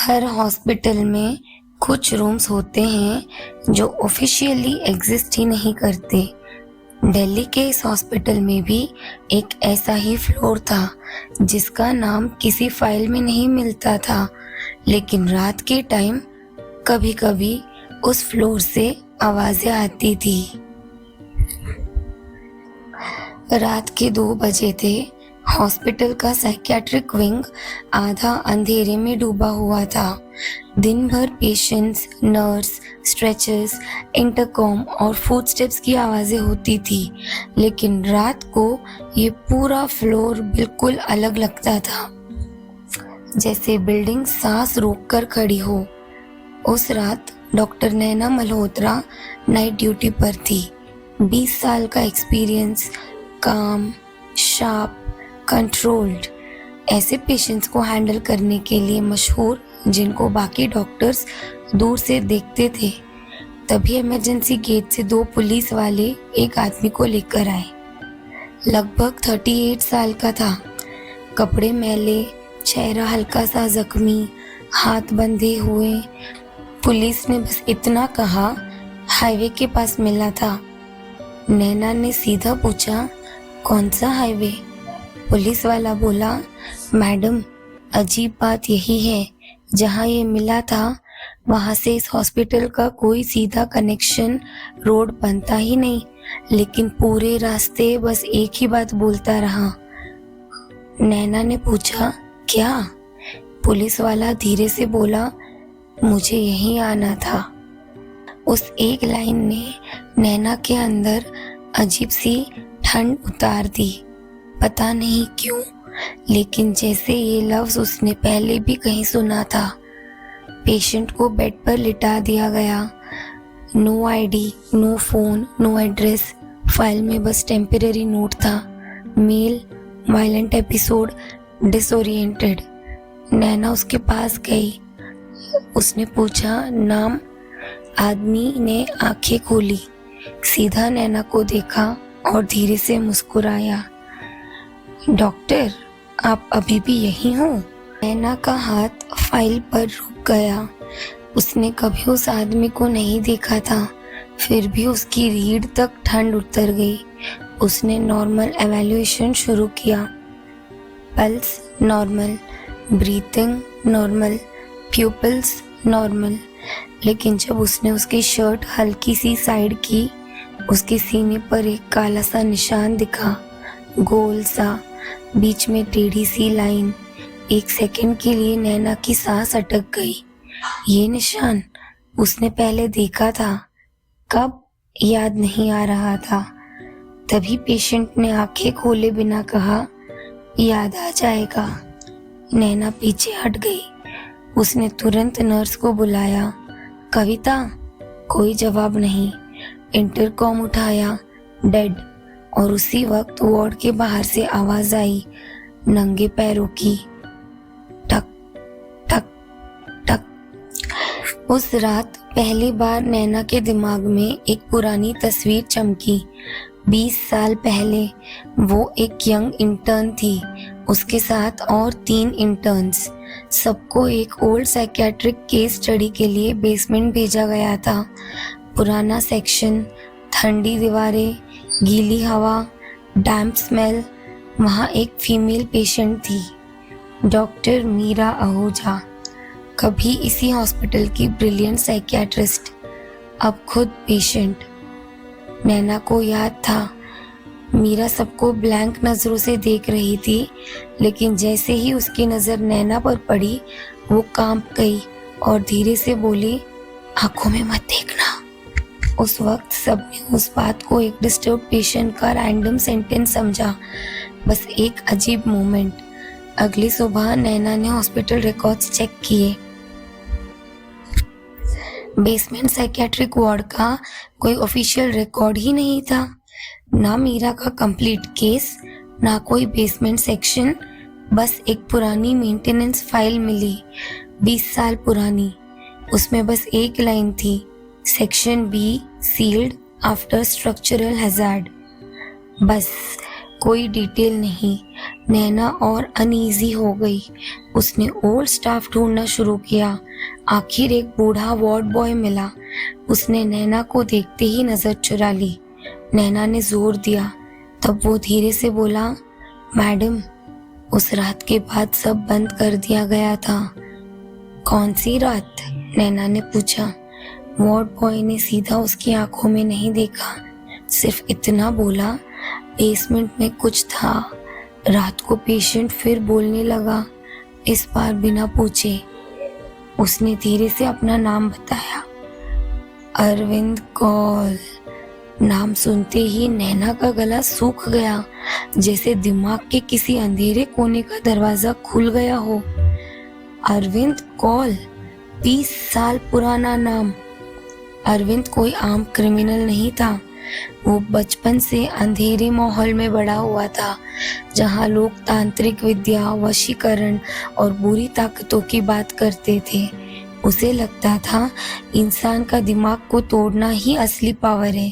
हर hospital में कुछ rooms होते हैं जो ऑफिशियली एग्जिस्ट ही नहीं करते। दिल्ली के इस हॉस्पिटल में भी एक ऐसा ही फ्लोर था जिसका नाम किसी फाइल में नहीं मिलता था, लेकिन रात के टाइम कभी कभी उस फ्लोर से आवाजें आती थी। रात के 2 बजे थे। हॉस्पिटल का साइकियाट्रिक विंग आधा अंधेरे में डूबा हुआ था। दिन भर पेशेंट्स, नर्स, स्ट्रेचर्स, इंटरकॉम और फुटस्टेप्स की आवाज़ें होती थी, लेकिन रात को ये पूरा फ्लोर बिल्कुल अलग लगता था, जैसे बिल्डिंग सांस रोककर खड़ी हो। उस रात डॉक्टर नैना मल्होत्रा नाइट ड्यूटी पर थी। 20 साल का एक्सपीरियंस, काम, शार्प, कंट्रोल्ड, ऐसे पेशेंट्स को हैंडल करने के लिए मशहूर, जिनको बाकी डॉक्टर्स दूर से देखते थे। तभी इमरजेंसी गेट से 2 पुलिस वाले एक आदमी को लेकर आए। लगभग 38 साल का था, कपड़े मैले, चेहरा हल्का सा जख्मी, हाथ बंधे हुए। पुलिस ने बस इतना कहा, हाईवे के पास मिला था। नैना ने सीधा पूछा, कौन सा हाईवे? पुलिस वाला बोला, मैडम, अजीब बात यही है, जहाँ ये मिला था वहाँ से इस हॉस्पिटल का कोई सीधा कनेक्शन रोड बनता ही नहीं, लेकिन पूरे रास्ते बस एक ही बात बोलता रहा। नैना ने पूछा, क्या? पुलिस वाला धीरे से बोला, मुझे यहीं आना था। उस एक लाइन ने नैना के अंदर अजीब सी ठंड उतार दी। पता नहीं क्यों, लेकिन जैसे ये लफ्ज उसने पहले भी कहीं सुना था। पेशेंट को बेड पर लिटा दिया गया। No ID, no phone, no address. File में बस टेम्पररी नोट था, male, violent episode, disoriented. Naina उसके पास गई। उसने पूछा, नाम? आदमी ने आंखें खोली, सीधा नैना को देखा और धीरे से मुस्कुराया। डॉक्टर, आप अभी भी यहीं हो? नैना का हाथ फाइल पर रुक गया। उसने कभी उस आदमी को नहीं देखा था, फिर भी उसकी रीढ़ तक ठंड उतर गई। उसने नॉर्मल एवैल्यूएशन शुरू किया। Pulse normal, breathing normal, pupils normal. लेकिन जब उसने उसकी शर्ट हल्की सी साइड की, उसके सीने पर एक काला सा निशान दिखा, गोल सा, बीच में टेढ़ी सी लाइन। 1 सेकंड के लिए नैना की सांस अटक गई। ये निशान उसने पहले देखा था, कब याद नहीं आ रहा था। तभी पेशेंट ने आंखें खोले बिना कहा, याद आ जाएगा। नैना पीछे हट गई। उसने तुरंत नर्स को बुलाया। कविता? कोई जवाब नहीं। इंटरकॉम उठाया, डेड। और उसी वक्त वार्ड के बाहर से आवाज आई, नंगे पैरों की, टक टक टक। उस रात पहली बार नैना के दिमाग में एक पुरानी तस्वीर चमकी। 20 साल पहले वो एक यंग इंटर्न थी, उसके साथ और 3 इंटर्न्स। सबको एक ओल्ड साइकियाट्रिक केस स्टडी के लिए बेसमेंट भेजा गया था। पुराना सेक्शन, ठंडी दीवारें, गीली हवा, डैम्प स्मेल। वहाँ एक फीमेल पेशेंट थी, डॉक्टर मीरा आहूजा, कभी इसी हॉस्पिटल की ब्रिलियंट साइकियाट्रिस्ट, अब खुद पेशेंट। नैना को याद था, मीरा सबको ब्लैंक नज़रों से देख रही थी, लेकिन जैसे ही उसकी नज़र नैना पर पड़ी, वो कांप गई और धीरे से बोली, आंखों में मत देखना। उस वक्त सबने उस बात को एक डिस्टर्ब पेशेंट का रैंडम सेंटेंस समझा, बस एक अजीब मोमेंट। अगली सुबह नैना ने हॉस्पिटल रिकॉर्ड्स चेक किए। बेसमेंट साइकियाट्रिक वार्ड का कोई ऑफिशियल रिकॉर्ड ही नहीं था, ना मीरा का कंप्लीट केस, ना कोई बेसमेंट सेक्शन। बस एक पुरानी मेंटेनेंस फाइल मिली, 20 साल पुरानी। उसमें बस एक लाइन थी, section B sealed after structural hazard. बस कोई डिटेल नहीं। नैना और अनईजी हो गई। उसने ओल्ड स्टाफ ढूंढना शुरू किया। आखिर एक बूढ़ा वार्ड बॉय मिला। उसने नैना को देखते ही नजर चुरा ली। नैना ने जोर दिया। तब वो धीरे से बोला, मैडम, उस रात के बाद सब बंद कर दिया गया था। कौन सी रात? नैना ने पूछा। वार्ड बॉय ने सीधा उसकी आंखों में नहीं देखा, सिर्फ इतना बोला, बेसमेंट में कुछ था। रात को पेशेंट फिर बोलने लगा, इस बार बिना पूछे। उसने धीरे से अपना नाम बताया, अरविंद कौल। नाम सुनते ही नैना का गला सूख गया, जैसे दिमाग के किसी अंधेरे कोने का दरवाजा खुल गया हो। अरविंद कौल, 20 साल पुराना नाम। अरविंद कोई आम क्रिमिनल नहीं था। वो बचपन से अंधेरे माहौल में बड़ा हुआ था, जहाँ लोग तांत्रिक विद्या, वशीकरण और बुरी ताकतों की बात करते थे। उसे लगता था इंसान का दिमाग को तोड़ना ही असली पावर है।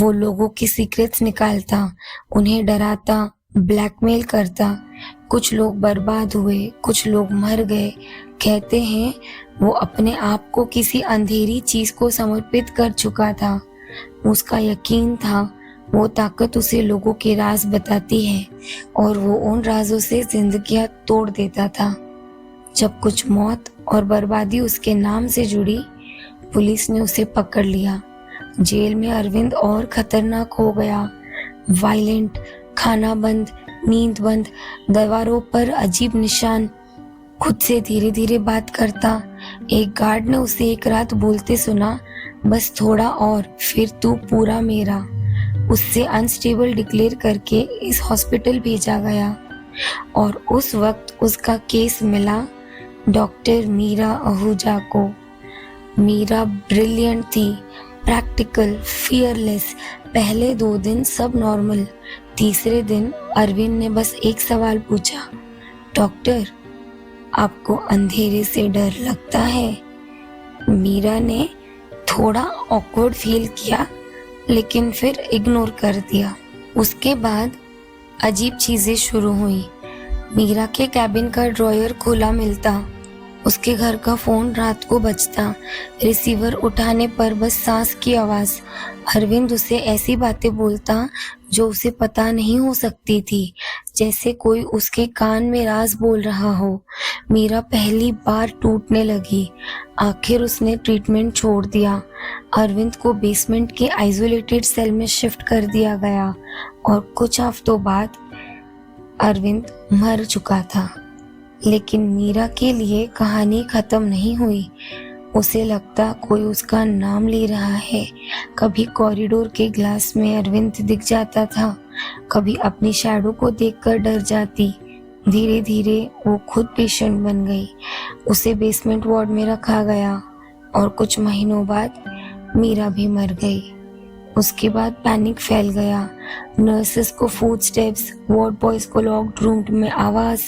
वो लोगों की सीक्रेट्स निकालता, उन्हें डराता, ब्लैकमेल करता। कुछ लोग बर्बाद हुए, कुछ लोग मर गए। कहते हैं वो अपने आप को किसी अंधेरी चीज को समर्पित कर चुका था। उसका यकीन था वो ताकत उसे लोगों के राज बताती है और वो उन राजों से जिंदगियां तोड़ देता था। जब कुछ मौत और बर्बादी उसके नाम से जुड़ी, पुलिस ने उसे पकड़ लिया। जेल में अरविंद और खतरनाक हो गया। वायलेंट, खाना बंद, नींद बंद, दीवारों पर अजीब निशान। खुद से धीरे धीरे बात करता। एक गार्ड ने उसे एक रात बोलते सुना, बस थोड़ा और, फिर तू पूरा मेरा। उससे अनस्टेबल डिक्लेयर करके इस हॉस्पिटल भेजा गया और उस वक्त उसका केस मिला डॉक्टर मीरा आहूजा को। मीरा ब्रिलियंट थी, प्रैक्टिकल, फियरलेस। पहले 2 दिन सब नॉर्मल। तीसरे दिन अरविंद ने बस एक सवाल पूछा, डॉक्टर, आपको अंधेरे से डर लगता है? मीरा ने थोड़ा ऑकवर्ड फील किया, लेकिन फिर इग्नोर कर दिया। उसके बाद अजीब चीजें शुरू हुई। मीरा के कैबिन का ड्रॉयर खुला मिलता। उसके घर का फोन रात को बजता। रिसीवर उठाने पर बस सांस की आवाज। अरविंद उसे ऐसी बातें बोलता जो उसे पता नहीं हो सकती थी, जैसे कोई उसके कान में राज बोल रहा हो। मीरा पहली बार टूटने लगी। आखिर उसने ट्रीटमेंट छोड़ दिया। अरविंद को बेसमेंट के आइसोलेटेड सेल में शिफ्ट कर दिया गया और कुछ हफ्तों बाद अरविंद मर चुका था। लेकिन मीरा के लिए कहानी खत्म नहीं हुई। उसे लगता कोई उसका नाम ले रहा है। कभी कॉरिडोर के ग्लास में अरविंद दिख जाता था, कभी अपनी शैडो को देखकर डर जाती। धीरे धीरे वो खुद पेशेंट बन गई। उसे बेसमेंट वार्ड में रखा गया और कुछ महीनों बाद मीरा भी मर गई। उसके बाद पैनिक फैल गया। नर्सेस को फूड स्टेप्स, वार्ड बॉयज को लॉक्ड रूम में आवाज।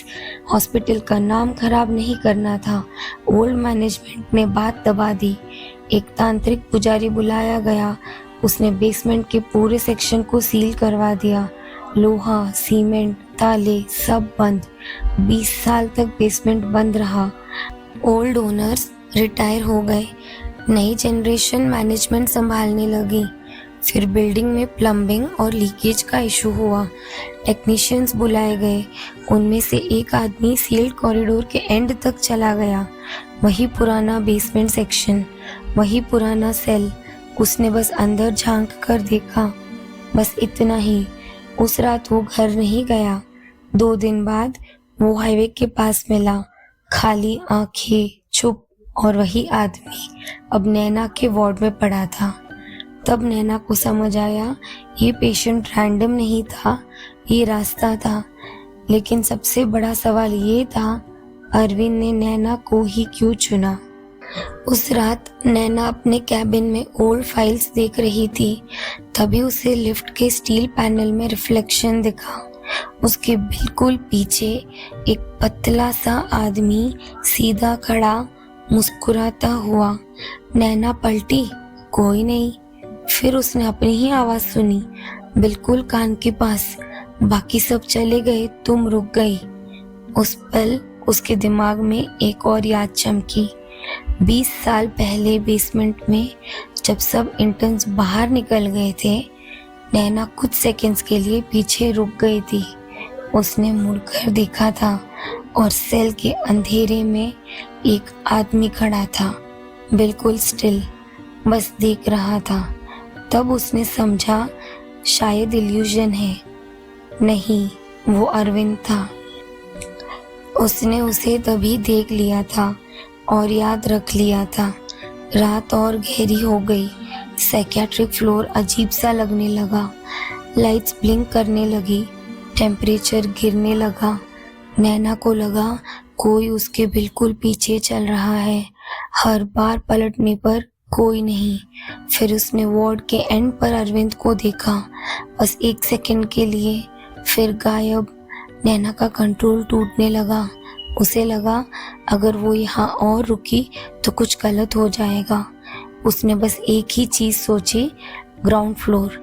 हॉस्पिटल का नाम खराब नहीं करना था। ओल्ड मैनेजमेंट ने बात दबा दी। एक तांत्रिक पुजारी बुलाया गया। उसने बेसमेंट के पूरे सेक्शन को सील करवा दिया। लोहा, सीमेंट, ताले सब बंद। 20 साल तक बेसमेंट बंद रहा। ओल्ड ओनर्स रिटायर हो गए। नई जनरेशन मैनेजमेंट संभालने लगी। फिर बिल्डिंग में प्लम्बिंग और लीकेज का इशू हुआ। टेक्नीशियंस बुलाए गए। उनमें से एक आदमी सील्ड कॉरिडोर के एंड तक चला गया। वही पुराना बेसमेंट सेक्शन, वही पुराना सेल। उसने बस अंदर झांक कर देखा, बस इतना ही। उस रात वो घर नहीं गया। 2 दिन बाद वो हाईवे के पास मिला, खाली आंखें, चुप, और वही आदमी अब नैना के वार्ड में पड़ा था। तब नैना को समझ आया ये पेशेंट रैंडम नहीं था, ये रास्ता था। लेकिन सबसे बड़ा सवाल ये था, अरविंद ने नैना को ही क्यों चुना? उस रात नैना अपने कैबिन में ओल्ड फाइल्स देख रही थी। तभी उसे लिफ्ट के स्टील पैनल में रिफ्लेक्शन दिखा। उसके बिल्कुल पीछे एक पतला सा आदमी सीधा खड़ा, मुस्कुराता हुआ। नैना पलटी, कोई नहीं। फिर उसने अपनी ही आवाज सुनी, बिल्कुल कान के पास, बाकी सब चले गए, तुम रुक गई। उस पल उसके दिमाग में एक और याद चमकी। 20 साल पहले बेसमेंट में जब सब इंटर्न्स बाहर निकल गए थे, नैना कुछ सेकंड्स के लिए पीछे रुक गई थी। उसने मुड़कर देखा था और सेल के अंधेरे में एक आदमी खड़ा था, बिल्कुल स्टिल, बस देख रहा था। तब उसने समझा शायद इल्यूजन है। नहीं, वो अरविंद था। उसने उसे तभी देख लिया था और याद रख लिया था। रात और गहरी हो गई। साइकियाट्रिक फ्लोर अजीब सा लगने लगा। लाइट्स ब्लिंक करने लगी, टेम्परेचर गिरने लगा। नैना को लगा कोई उसके बिल्कुल पीछे चल रहा है। हर बार पलटने पर कोई नहीं। फिर उसने वार्ड के एंड पर अरविंद को देखा, बस 1 सेकंड के लिए, फिर गायब। नैना का कंट्रोल टूटने लगा। उसे लगा अगर वो यहाँ और रुकी तो कुछ गलत हो जाएगा। उसने बस एक ही चीज सोची, ग्राउंड फ्लोर,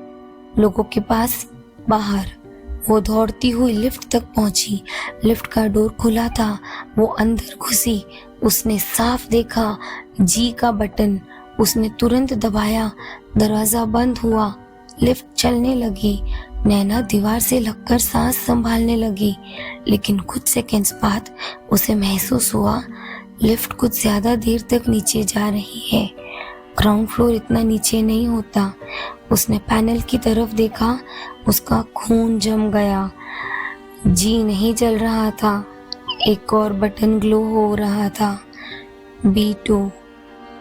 लोगों के पास, बाहर। वो दौड़ती हुई लिफ्ट तक पहुंची। लिफ्ट का डोर खुला था। वो अंदर घुसी। उसने साफ देखा जी का बटन। उसने तुरंत दबाया। दरवाजा बंद हुआ। लिफ्ट चलने लगी। नैना दीवार से लगकर सांस संभालने लगी, लेकिन कुछ सेकंड्स बाद उसे महसूस हुआ लिफ्ट कुछ ज्यादा देर तक नीचे जा रही है। ग्राउंड फ्लोर इतना नीचे नहीं होता। उसने पैनल की तरफ देखा। उसका खून जम गया। जी नहीं चल रहा था। एक और बटन ग्लो हो रहा था, B2।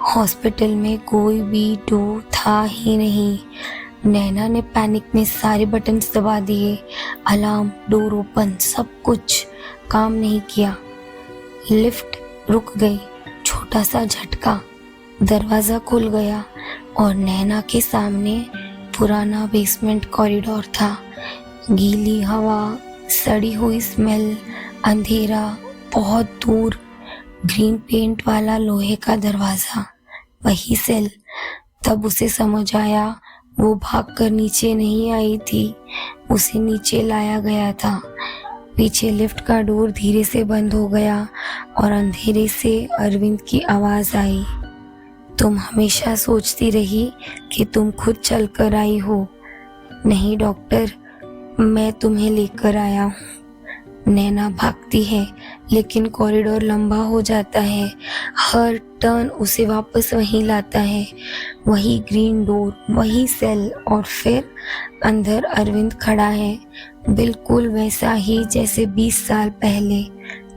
हॉस्पिटल में कोई B2 था ही नहीं। नैना ने पैनिक में सारे बटन्स दबा दिए। अलार्म, डोर ओपन, सब कुछ काम नहीं किया। लिफ्ट रुक गई। छोटा सा झटका, दरवाजा खुल गया और नैना के सामने पुराना बेसमेंट कॉरिडोर था। गीली हवा, सड़ी हुई स्मेल, अंधेरा, बहुत दूर, ग्रीन पेंट वाला लोहे का दरवाजा, वही सेल। तब उसे समझ आया वो भागकर नीचे नहीं आई थी, उसे नीचे लाया गया था। पीछे लिफ्ट का डोर धीरे से बंद हो गया और अंधेरे से अरविंद की आवाज आई, तुम हमेशा सोचती रही कि तुम खुद चल कर आई हो। नहीं डॉक्टर, मैं तुम्हें लेकर आया हूँ। नैना भागती है, लेकिन कॉरिडोर लंबा हो जाता है। हर टर्न उसे वापस वहीं लाता है। वही ग्रीन डोर, वही सेल, और फिर अंदर अरविंद खड़ा है, बिल्कुल वैसा ही जैसे 20 साल पहले।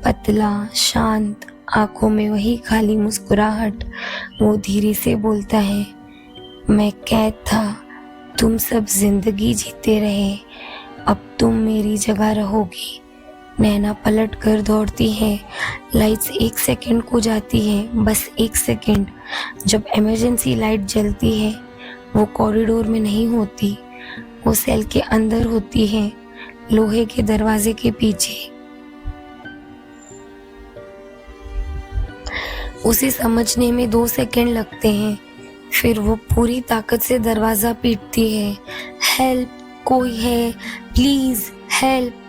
पतला, शांत, आंखों में वही खाली मुस्कुराहट। वो धीरे से बोलता है, मैं कैद था, तुम सब जिंदगी जीते रहे, अब तुम मेरी जगह रहोगी। नैना पलट कर दौड़ती है। लाइट्स 1 सेकंड को जाती है, बस 1 सेकंड। जब इमरजेंसी लाइट जलती है, वो कॉरिडोर में नहीं होती, वो सेल के अंदर होती है, लोहे के दरवाजे के पीछे। उसे समझने में 2 सेकंड लगते हैं। फिर वो पूरी ताकत से दरवाजा पीटती है, हेल्प, कोई है, प्लीज हेल्प।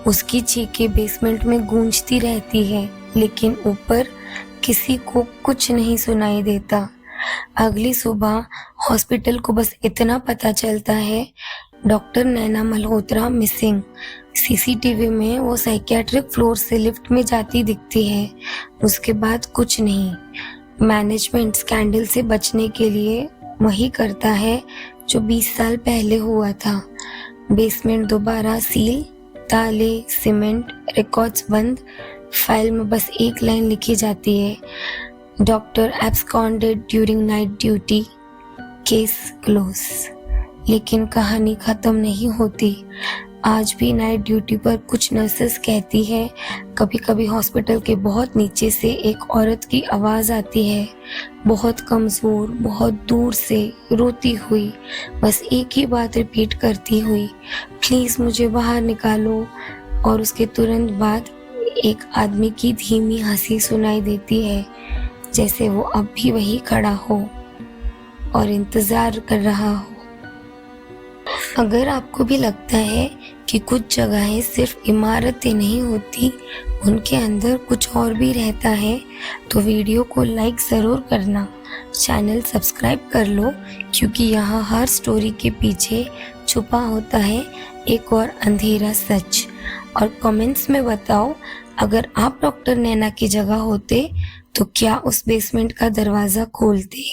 उसकी चीखें बेसमेंट में गूंजती रहती है, लेकिन ऊपर किसी को कुछ नहीं सुनाई देता। अगली सुबह हॉस्पिटल को बस इतना पता चलता है, डॉक्टर नैना मल्होत्रा मिसिंग। सीसीटीवी में वो साइकियाट्रिक फ्लोर से लिफ्ट में जाती दिखती है। उसके बाद कुछ नहीं। मैनेजमेंट स्कैंडल से बचने के लिए वही करता है जो 20 साल पहले हुआ था। बेसमेंट दोबारा सील, ताले, सीमेंट, रिकॉर्ड्स बंद। फाइल में बस एक लाइन लिखी जाती है, doctor absconded during night duty, case close. लेकिन कहानी खत्म नहीं होती। आज भी नाइट ड्यूटी पर कुछ नर्सेस कहती है, कभी कभी हॉस्पिटल के बहुत नीचे से एक औरत की आवाज़ आती है, बहुत कमज़ोर, बहुत दूर से, रोती हुई, बस एक ही बात रिपीट करती हुई, प्लीज़ मुझे बाहर निकालो। और उसके तुरंत बाद एक आदमी की धीमी हंसी सुनाई देती है, जैसे वो अब भी वही खड़ा हो और इंतज़ार कर रहा हो। अगर आपको भी लगता है कि कुछ जगहें सिर्फ इमारतें नहीं होती, उनके अंदर कुछ और भी रहता है। तो वीडियो को लाइक ज़रूर करना, चैनल सब्सक्राइब कर लो, क्योंकि यहाँ हर स्टोरी के पीछे छुपा होता है एक और अंधेरा सच। और कमेंट्स में बताओ, अगर आप डॉक्टर नैना की जगह होते तो क्या उस बेसमेंट का दरवाज़ा खोलते।